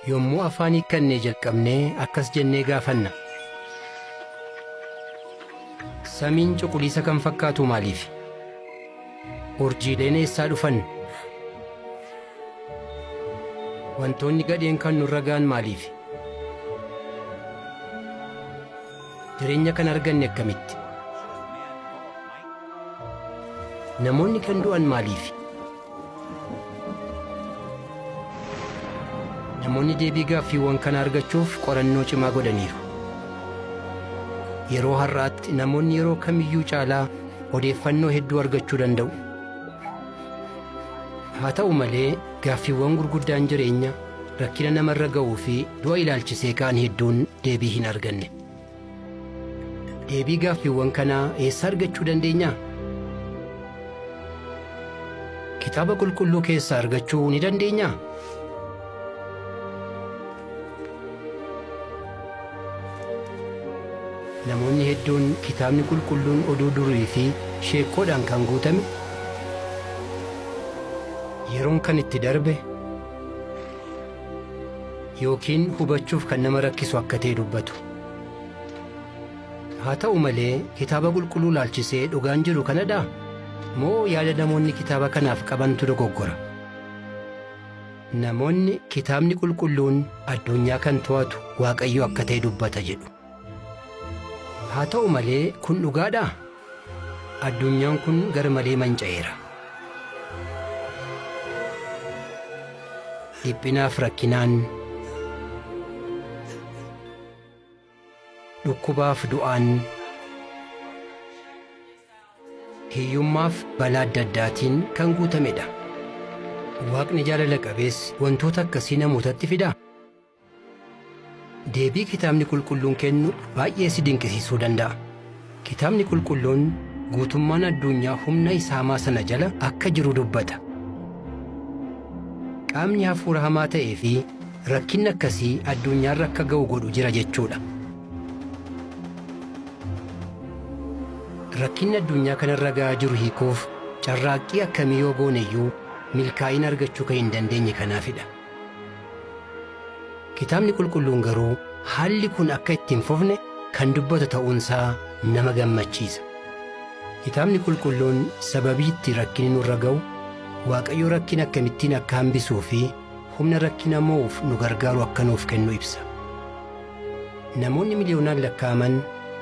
yommuu afaan hiikkannee jalqabnee akkas jennee gaafanna. Samiin cuquliisa kan fakkaatu maaliif? Urjiileen eessaa dhufan? Wantoonni gadheen kan nurra ga'an maaliif? Jireenya kan arganne akkamitti? Namoonni kan du'an maaliif? Namoonni deebii gaaffiiwwan kana argachuuf qorannoo cimaa godhaniiru. Yeroo har'aatti namoonni yeroo kamiyyuu caalaa odeeffannoo hedduu argachuu danda'u. Haa ta'u malee gaaffiiwwan gurguddaan jireenya, rakkina namarra ga'uu fi du'a ilaalchisee ka'an hedduun deebii hin arganne. Deebii gaaffiiwwan kanaa eessa argachuu dandeenyaa? Kitaaba qulqulluu keessaa argachuu ni dandeenyaa? Namoonni hedduun kitaabni qulqulluun oduu durii fi sheekkoodhaan kan guutame, yeroon kan itti darbe yookiin hubachuuf kan nama rakkisu akka ta'e dubbatu. Haa ta'u malee kitaaba qulqulluu ilaalchisee dhugaan jiru kanadhaa? Moo yaada namoonni kitaaba kanaaf qabantu dogoggora? Namoonni kitaabni qulqulluun addunyaa kan to'atu Waaqayyo akka ta'e dubbata jedhu. Haa ta'u malee kun dhugaadhaa? Addunyaan kun gar malee manca'eera. Dhiphinaaf rakkinaan, dhukkubaaf du'aan, hiyyummaaf balaa adda addaatiin kan guutamedha. Waaqni jaalala qabeessi wantoota akkasii namootatti fidaa? Deebii kitaabni qulqulluun kennu baay'ee si dinqisiisuu danda'a. Kitaabni qulqulluun guutummaan addunyaa humna isaa hamaa sana jala akka jiru dubbata. Qaamni hafuura hamaa ta'ee fi rakkinni akkasii addunyaarra akka ga'u godhu jira jechuudha. Rakkinni addunyaa kanarra ga'aa jiru hiikuuf carraaqqii akkamii yoo goone iyyuu milkaa'ina argachuu kan hin dandeenye kanaafidha. Kitaabni qulqulluun garuu haalli kun akka itti hin fufne kan dubbatu ta'uunsaa nama gammachiisa. Kitaabni qulqulluun sababii itti rakkinni nurra ga'u, Waaqayyo rakkina akkamittiin akka hambisuu fi humna rakkina mo'uuf nu gargaaru akka nuuf kennu ibsa. Namoonni miliyoonaan lakkaa'aman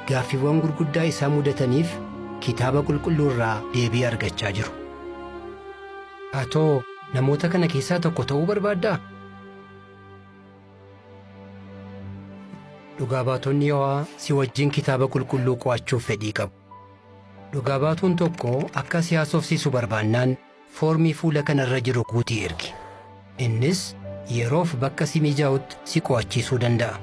gaaffiiwwan gurguddaa isaa mudataniif kitaaba qulqulluu irraa deebii argachaa jiru. Atoo namoota kana keessaa tokko ta'uu barbaaddaa? Dhugaa baatonni Yehoo'aa si wajjin kitaaba qulqulluu qo'achuuf fedhii qabu. Dhugaa baatuun tokko akka si haasofsiisu barbaannaan foormii fuula kanarra jiru guutii ergi. Innis yeroof bakka si mijaa'utti si qo'achiisuu danda'a.